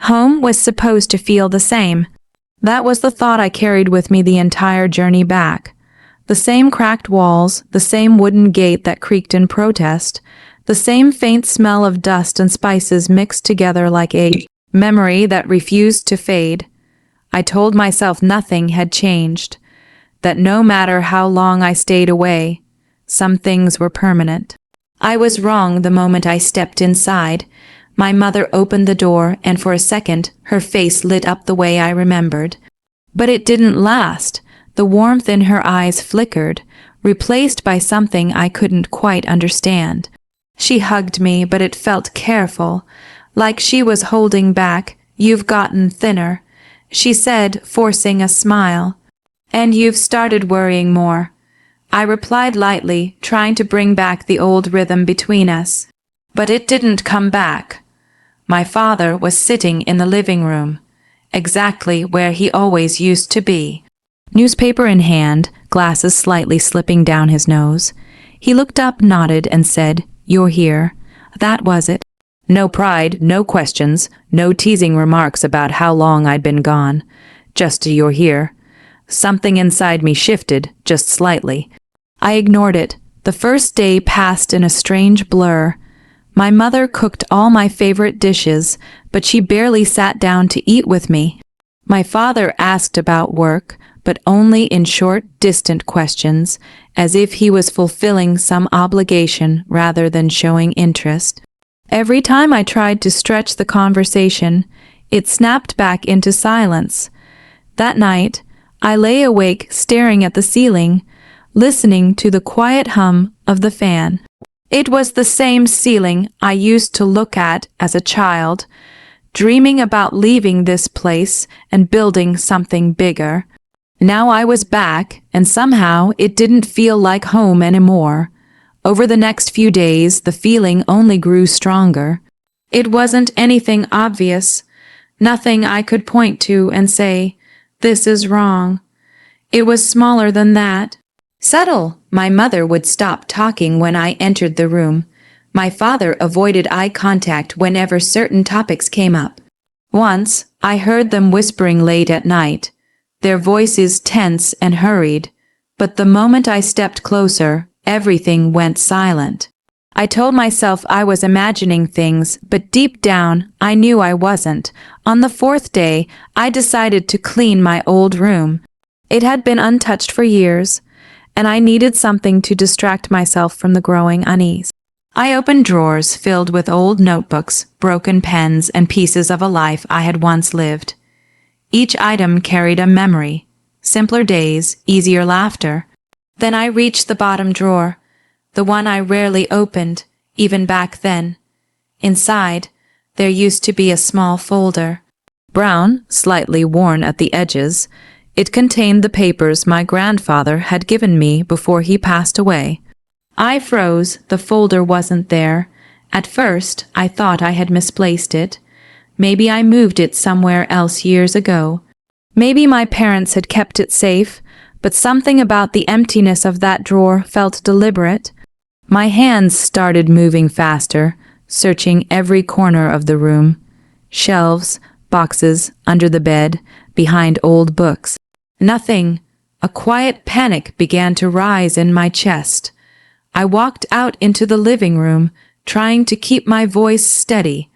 Home was supposed to feel the same. That was the thought I carried with me the entire journey back. The same cracked walls, the same wooden gate that creaked in protest, the same faint smell of dust and spices mixed together like a memory that refused to fade. I told myself nothing had changed, that no matter how long I stayed away, some things were permanent. I was wrong the moment I stepped inside. My mother opened the door, and for a second, her face lit up the way I remembered. But it didn't last. The warmth in her eyes flickered, replaced by something I couldn't quite understand. She hugged me, but it felt careful, like she was holding back. "You've gotten thinner," she said, forcing a smile. "And you've started worrying more." I replied lightly, trying to bring back the old rhythm between us. But it didn't come back. My father was sitting in the living room, exactly where he always used to be. Newspaper in hand, glasses slightly slipping down his nose. He looked up, nodded, and said, "You're here." That was it. No pride, no questions, no teasing remarks about how long I'd been gone. Just a "you're here." Something inside me shifted, just slightly. I ignored it. The first day passed in a strange blur. My mother cooked all my favorite dishes, but she barely sat down to eat with me. My father asked about work, but only in short, distant questions, as if he was fulfilling some obligation rather than showing interest. Every time I tried to stretch the conversation, it snapped back into silence. That night, I lay awake staring at the ceiling, listening to the quiet hum of the fan. It was the same ceiling I used to look at as a child, dreaming about leaving this place and building something bigger. Now I was back, and somehow it didn't feel like home anymore. Over the next few days, the feeling only grew stronger. It wasn't anything obvious, nothing I could point to and say, "This is wrong." It was smaller than that. Subtle. My mother would stop talking when I entered the room. My father avoided eye contact whenever certain topics came up. Once, I heard them whispering late at night, their voices tense and hurried. But the moment I stepped closer, everything went silent. I told myself I was imagining things, but deep down, I knew I wasn't. On the fourth day, I decided to clean my old room. It had been untouched for years, and I needed something to distract myself from the growing unease. I opened drawers filled with old notebooks, broken pens, and pieces of a life I had once lived. Each item carried a memory, simpler days, easier laughter. Then I reached the bottom drawer, the one I rarely opened, even back then. Inside, there used to be a small folder. Brown, slightly worn at the edges, it contained the papers my grandfather had given me before he passed away. I froze. The folder wasn't there. At first, I thought I had misplaced it. Maybe I moved it somewhere else years ago. Maybe my parents had kept it safe, but something about the emptiness of that drawer felt deliberate. My hands started moving faster, searching every corner of the room. Shelves, boxes, under the bed, behind old books. Nothing. A quiet panic began to rise in my chest. I walked out into the living room, trying to keep my voice steady.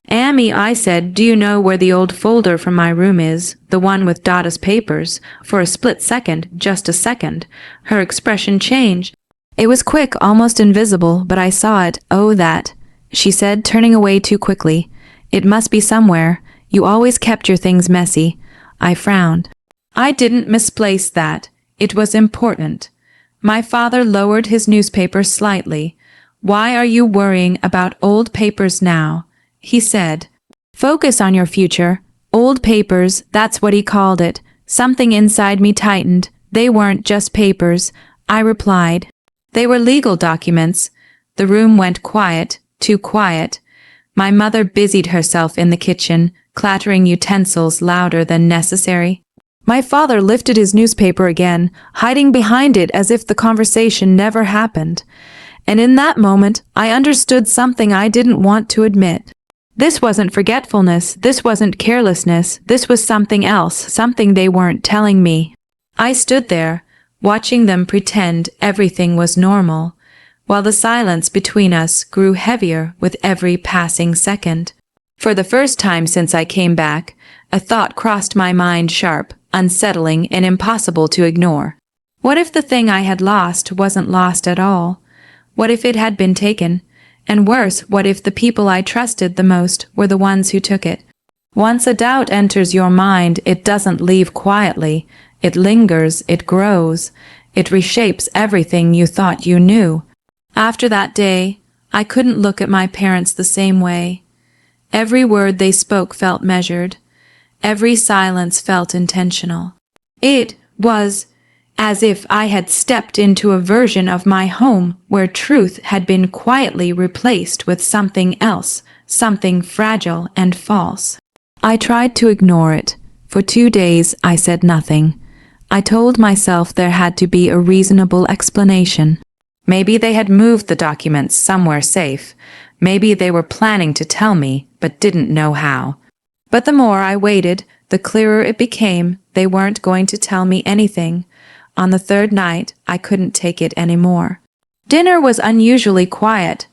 "Amy," I said, "do you know where the old folder from my room is? The one with Dada's papers?" For a split second, just a second, her expression changed. It was quick, almost invisible, but I saw it. "Oh, that," she said, turning away too quickly. "It must be somewhere. You always kept your things messy." I frowned. I didn't misplace that. It was important. My father lowered his newspaper slightly. "Why are you worrying about old papers now?" he said. "Focus on your future." Old papers, that's what he called it. Something inside me tightened. They weren't just papers, I replied. They were legal documents. The room went quiet, too quiet. My mother busied herself in the kitchen, clattering utensils louder than necessary. My father lifted his newspaper again, hiding behind it as if the conversation never happened. And in that moment, I understood something I didn't want to admit. This wasn't forgetfulness, this wasn't carelessness, this was something else, something they weren't telling me. I stood there, watching them pretend everything was normal, while the silence between us grew heavier with every passing second. For the first time since I came back, a thought crossed my mind, sharp, unsettling, and impossible to ignore. What if the thing I had lost wasn't lost at all? What if it had been taken? And worse, what if the people I trusted the most were the ones who took it? Once a doubt enters your mind, it doesn't leave quietly. It lingers, it grows. It reshapes everything you thought you knew. After that day, I couldn't look at my parents the same way. Every word they spoke felt measured. Every silence felt intentional. It was as if I had stepped into a version of my home where truth had been quietly replaced with something else, something fragile and false. I tried to ignore it. For 2 days I said nothing. I told myself there had to be a reasonable explanation. Maybe they had moved the documents somewhere safe. Maybe they were planning to tell me, but didn't know how. But the more I waited, the clearer it became they weren't going to tell me anything. On the third night, I couldn't take it anymore. Dinner was unusually quiet.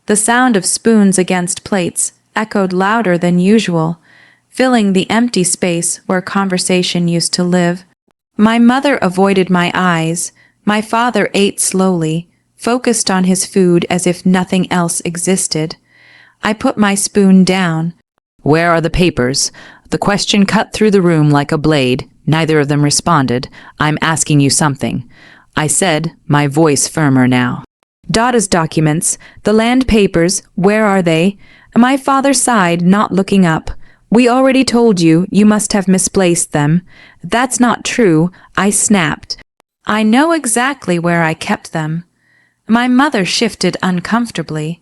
The sound of spoons against plates echoed louder than usual, filling the empty space where conversation used to live. My mother avoided my eyes. My father ate slowly, focused on his food as if nothing else existed. I put my spoon down. "Where are the papers?" The question cut through the room like a blade. Neither of them responded. "I'm asking you something," I said, my voice firmer now. "Dada's documents, the land papers, where are they?" My father sighed, not looking up. "We already told you, you must have misplaced them." "That's not true," I snapped. "I know exactly where I kept them." My mother shifted uncomfortably.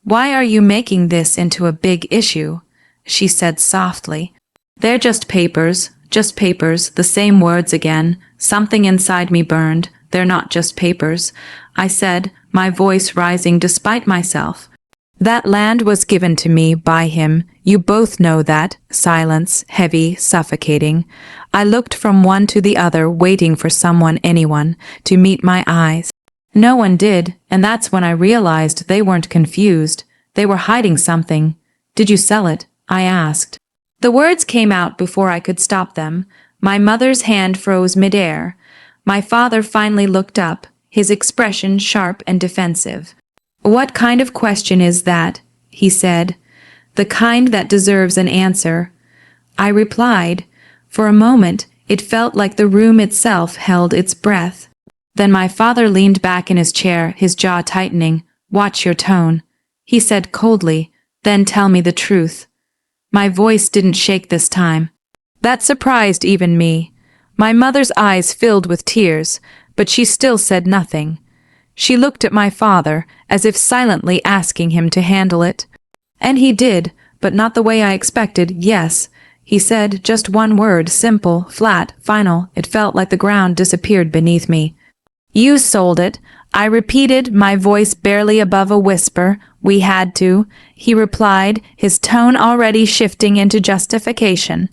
"Why are you making this into a big issue?" she said softly. "They're just papers, the same words again. Something inside me burned. They're not just papers," I said, my voice rising despite myself. "That land was given to me by him. You both know that." Silence, heavy, suffocating. I looked from one to the other, waiting for someone, anyone, to meet my eyes. No one did, and that's when I realized they weren't confused. They were hiding something. "Did you sell it?" I asked. The words came out before I could stop them. My mother's hand froze midair. My father finally looked up, his expression sharp and defensive. "What kind of question is that?" he said. "The kind that deserves an answer." I replied. For a moment, it felt like the room itself held its breath. Then my father leaned back in his chair, his jaw tightening. "Watch your tone," he said coldly. "Then tell me the truth." My voice didn't shake this time. That surprised even me. My mother's eyes filled with tears, but she still said nothing. She looked at my father, as if silently asking him to handle it. And he did, but not the way I expected. "Yes," he said, just one word, simple, flat, final. It felt like the ground disappeared beneath me. "You sold it," I repeated, my voice barely above a whisper. "We had to," he replied, his tone already shifting into justification.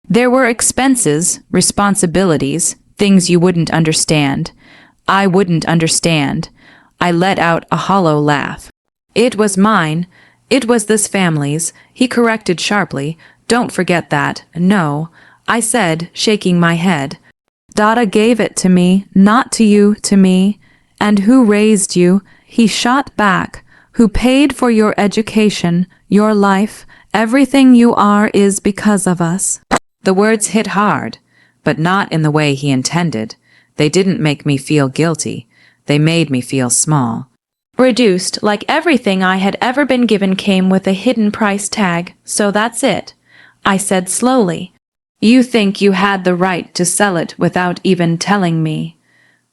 "There were expenses, responsibilities, things you wouldn't understand." I wouldn't understand. I let out a hollow laugh. "It was mine. It was this family's," he corrected sharply. "Don't forget that." "No," I said, shaking my head. "Dada gave it to me, not to you, to me." "And who raised you?" he shot back. "Who paid for your education, your life? Everything you are is because of us." The words hit hard, but not in the way he intended. They didn't make me feel guilty. They made me feel small. Reduced, like everything I had ever been given came with a hidden price tag. "So that's it," I said slowly. "You think you had the right to sell it without even telling me."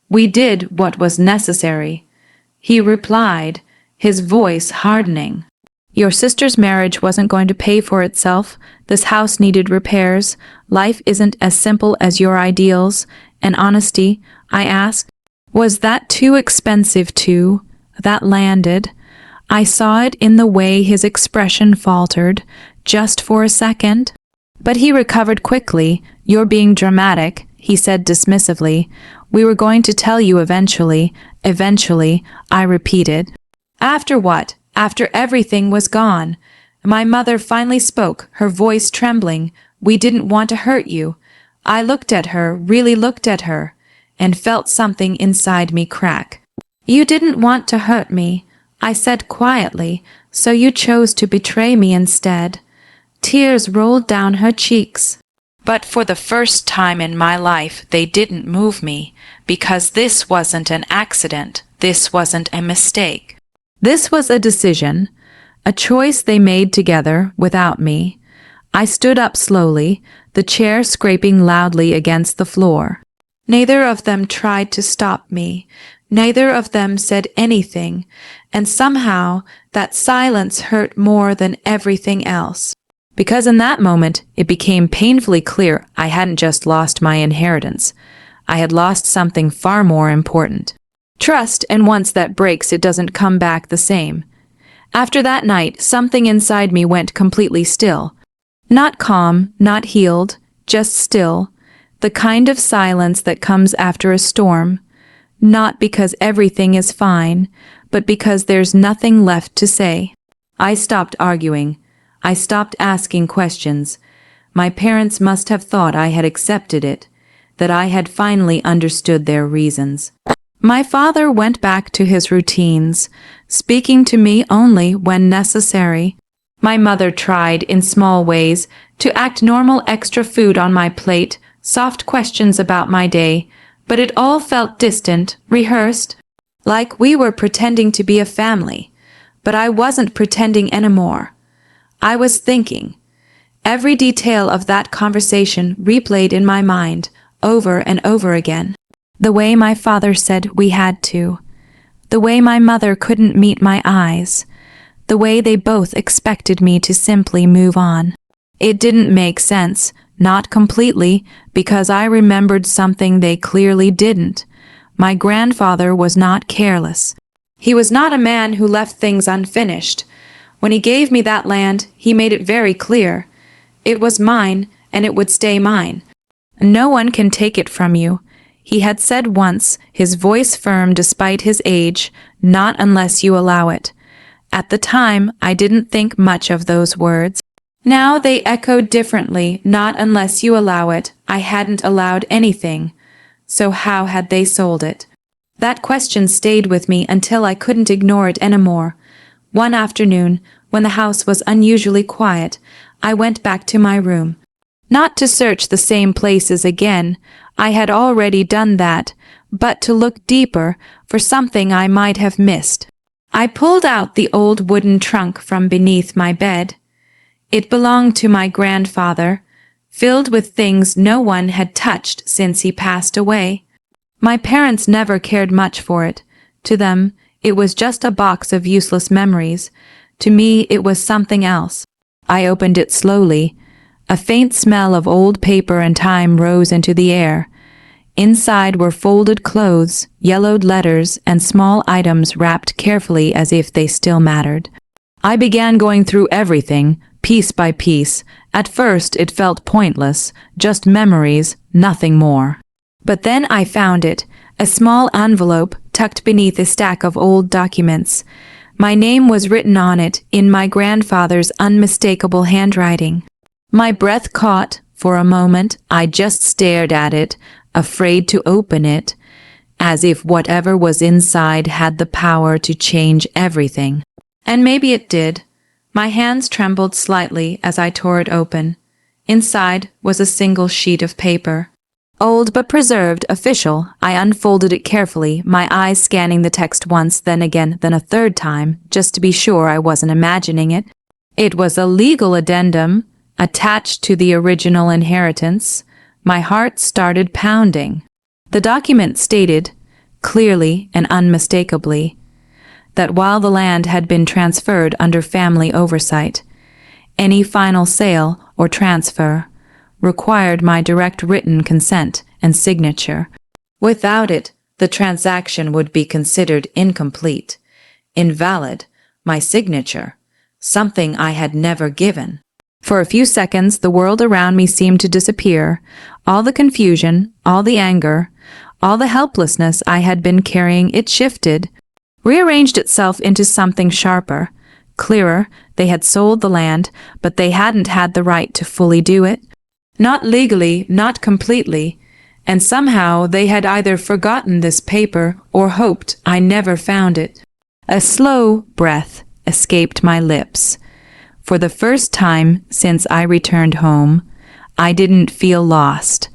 "We did what was necessary," he replied, his voice hardening. "Your sister's marriage wasn't going to pay for itself. This house needed repairs. Life isn't as simple as your ideals. And honesty," I asked, "was that too expensive too?" That landed. I saw it in the way his expression faltered, just for a second. But he recovered quickly. "You're being dramatic," he said dismissively. "We were going to tell you eventually." "Eventually," I repeated. "After what? After everything was gone?" My mother finally spoke, her voice trembling. "We didn't want to hurt you." I looked at her, really looked at her, and felt something inside me crack. "You didn't want to hurt me," I said quietly, "so you chose to betray me instead." Tears rolled down her cheeks. But for the first time in my life, they didn't move me, because this wasn't an accident. This wasn't a mistake. This was a decision, a choice they made together without me. I stood up slowly, the chair scraping loudly against the floor. Neither of them tried to stop me. Neither of them said anything, and somehow that silence hurt more than everything else. Because in that moment, it became painfully clear I hadn't just lost my inheritance. I had lost something far more important. Trust, and once that breaks, it doesn't come back the same. After that night, something inside me went completely still. Not calm, not healed, just still. The kind of silence that comes after a storm. Not because everything is fine, but because there's nothing left to say. I stopped arguing. I stopped asking questions. My parents must have thought I had accepted it, that I had finally understood their reasons. My father went back to his routines, speaking to me only when necessary. My mother tried, in small ways, to act normal, extra food on my plate, soft questions about my day, but it all felt distant, rehearsed, like we were pretending to be a family. But I wasn't pretending anymore. I was thinking. Every detail of that conversation replayed in my mind, over and over again. The way my father said we had to. The way my mother couldn't meet my eyes. The way they both expected me to simply move on. It didn't make sense, not completely, because I remembered something they clearly didn't. My grandfather was not careless. He was not a man who left things unfinished. When he gave me that land, he made it very clear. It was mine, and it would stay mine. No one can take it from you. He had said once, his voice firm despite his age, "Not unless you allow it." At the time, I didn't think much of those words. Now they echoed differently, "Not unless you allow it." I hadn't allowed anything. So how had they sold it? That question stayed with me until I couldn't ignore it anymore. One afternoon, when the house was unusually quiet, I went back to my room. Not to search the same places again, I had already done that, but to look deeper for something I might have missed. I pulled out the old wooden trunk from beneath my bed. It belonged to my grandfather, filled with things no one had touched since he passed away. My parents never cared much for it. To them, it was just a box of useless memories. To me, it was something else. I opened it slowly. A faint smell of old paper and time rose into the air. Inside were folded clothes, yellowed letters, and small items wrapped carefully as if they still mattered. I began going through everything, piece by piece. At first, it felt pointless, just memories, nothing more. But then I found it, a small envelope tucked beneath a stack of old documents. My name was written on it in my grandfather's unmistakable handwriting. My breath caught. For a moment, I just stared at it, afraid to open it, as if whatever was inside had the power to change everything. And maybe it did. My hands trembled slightly as I tore it open. Inside was a single sheet of paper. Old but preserved, official. I unfolded it carefully, my eyes scanning the text once, then again, then a third time, just to be sure I wasn't imagining it. It was a legal addendum, attached to the original inheritance. My heart started pounding. The document stated, clearly and unmistakably, that while the land had been transferred under family oversight, any final sale or transfer required my direct written consent and signature. Without it, the transaction would be considered incomplete, invalid, my signature, something I had never given. For a few seconds, the world around me seemed to disappear. All the confusion, all the anger, all the helplessness I had been carrying, it shifted, rearranged itself into something sharper, clearer. They had sold the land, but they hadn't had the right to fully do it. Not legally, not completely. And somehow they had either forgotten this paper or hoped I never found it. A slow breath escaped my lips. For the first time since I returned home, I didn't feel lost.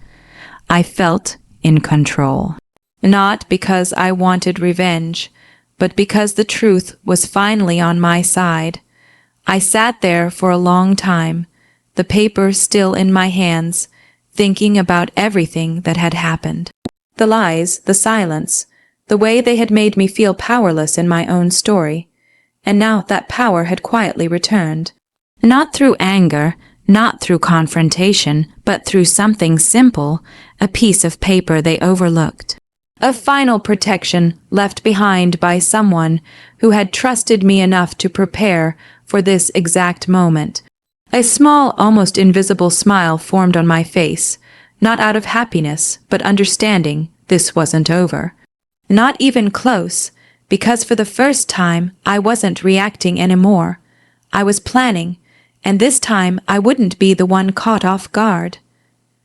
I felt in control. Not because I wanted revenge, but because the truth was finally on my side. I sat there for a long time, the paper still in my hands, thinking about everything that had happened. The lies, the silence, the way they had made me feel powerless in my own story. And now that power had quietly returned. Not through anger, not through confrontation, but through something simple, a piece of paper they overlooked. A final protection left behind by someone who had trusted me enough to prepare for this exact moment. A small, almost invisible smile formed on my face, not out of happiness, but understanding this wasn't over. Not even close, because for the first time I wasn't reacting anymore. I was planning, and this time I wouldn't be the one caught off guard.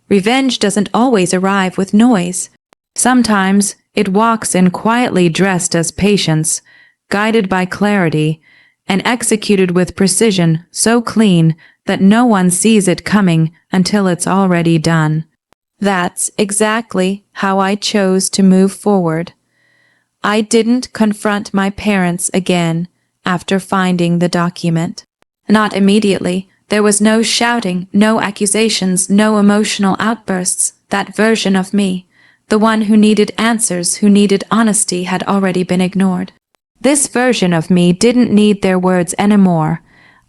Revenge doesn't always arrive with noise. Sometimes it walks in quietly dressed as patience, guided by clarity, and executed with precision so clean that no one sees it coming until it's already done. That's exactly how I chose to move forward. I didn't confront my parents again after finding the document. Not immediately. There was no shouting, no accusations, no emotional outbursts. That version of me, the one who needed answers, who needed honesty, had already been ignored. This version of me didn't need their words anymore.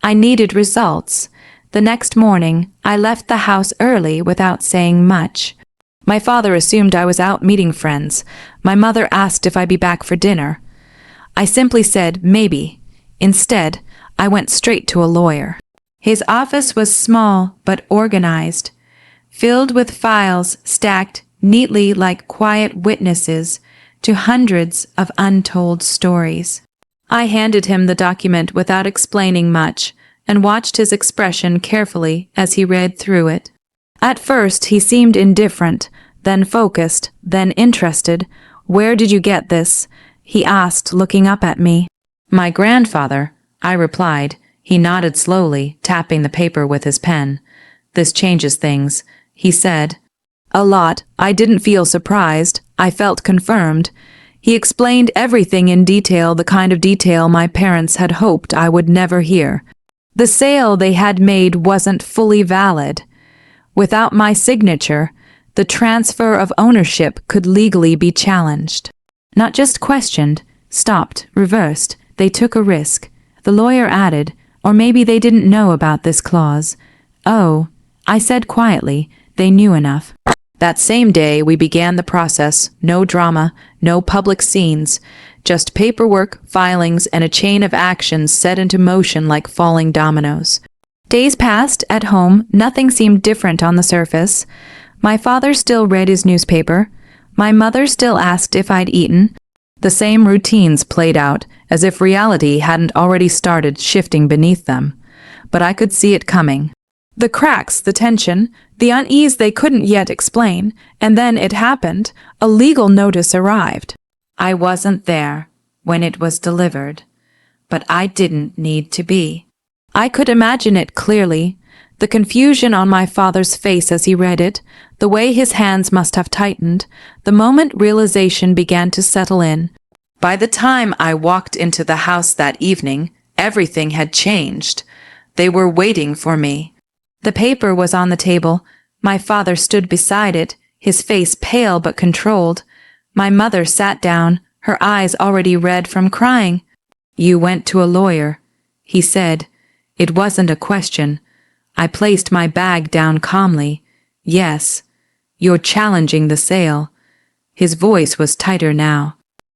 I needed results. The next morning, I left the house early without saying much. My father assumed I was out meeting friends. My mother asked if I'd be back for dinner. I simply said, maybe. Instead, I went straight to a lawyer. His office was small but organized, filled with files stacked neatly like quiet witnesses to hundreds of untold stories. I handed him the document without explaining much and watched his expression carefully as he read through it. At first he seemed indifferent, then focused, then interested. "Where did you get this?" he asked, looking up at me. "My grandfather," I replied. He nodded slowly, tapping the paper with his pen. "This changes things," he said. "A lot." I didn't feel surprised. I felt confirmed. He explained everything in detail, the kind of detail my parents had hoped I would never hear. The sale they had made wasn't fully valid. Without my signature, the transfer of ownership could legally be challenged. Not just questioned, stopped, reversed. They took a risk. The lawyer added, or maybe they didn't know about this clause. "Oh," I said quietly, "they knew enough." That same day, we began the process. No drama, no public scenes, just paperwork, filings, and a chain of actions set into motion like falling dominoes. Days passed. At home, nothing seemed different on the surface. My father still read his newspaper. My mother still asked if I'd eaten. The same routines played out, as if reality hadn't already started shifting beneath them. But I could see it coming. The cracks, the tension, the unease they couldn't yet explain, and then it happened. A legal notice arrived. I wasn't there when it was delivered, but I didn't need to be. I could imagine it clearly, the confusion on my father's face as he read it, the way his hands must have tightened, the moment realization began to settle in. By the time I walked into the house that evening, everything had changed. They were waiting for me. The paper was on the table. My father stood beside it, his face pale but controlled. My mother sat down, her eyes already red from crying. "You went to a lawyer," he said. It wasn't a question. I placed my bag down calmly. "Yes, you're challenging the sale." His voice was tighter now.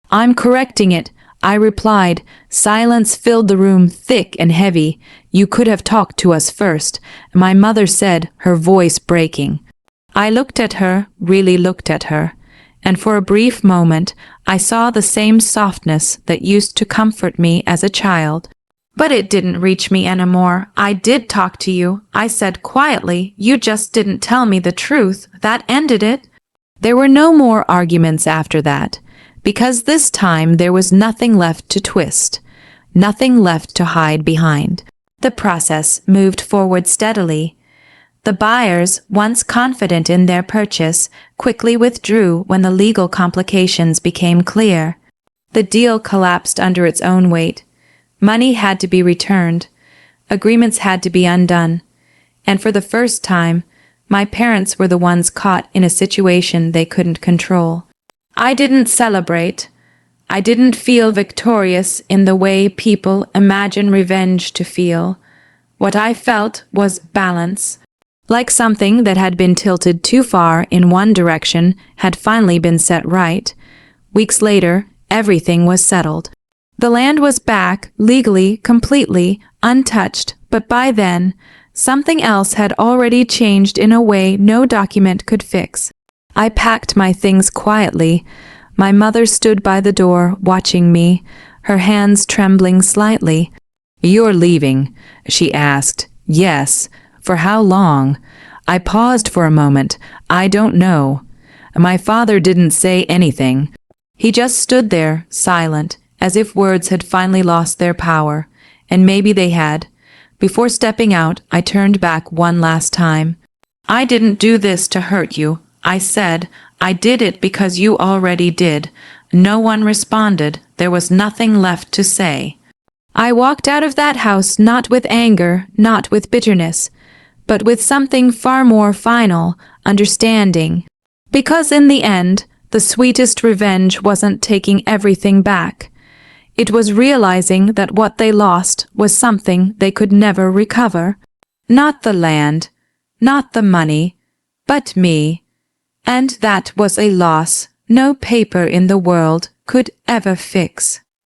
"I'm correcting it. I replied. Silence filled the room thick and heavy. You could have talked to us first, my mother said, her voice breaking. I looked at her, really looked at her, and for a brief moment I saw the same softness that used to comfort me as a child. But it didn't reach me anymore. I did talk to you, I said quietly. You just didn't tell me the truth. That ended it. There were no more arguments after that, because this time there was nothing left to twist, nothing left to hide behind. The process moved forward steadily. The buyers, once confident in their purchase, quickly withdrew when the legal complications became clear. The deal collapsed under its own weight. Money had to be returned. Agreements had to be undone. And for the first time, my parents were the ones caught in a situation they couldn't control. I didn't celebrate. I didn't feel victorious in the way people imagine revenge to feel. What I felt was balance. Like something that had been tilted too far in one direction had finally been set right. Weeks later, everything was settled. The land was back, legally, completely, untouched, but by then, something else had already changed in a way no document could fix. I packed my things quietly. My mother stood by the door, watching me, her hands trembling slightly. "You're leaving?" she asked. "Yes. For how long?" I paused for a moment. "I don't know." My father didn't say anything. He just stood there, silent, as if words had finally lost their power, and maybe they had. Before stepping out, I turned back one last time. "I didn't do this to hurt you," I said. "I did it because you already did." No one responded. There was nothing left to say. I walked out of that house not with anger, not with bitterness, but with something far more final, understanding. Because in the end, the sweetest revenge wasn't taking everything back. It was realizing that what they lost was something they could never recover. Not the land, not the money, but me. And that was a loss no paper in the world could ever fix.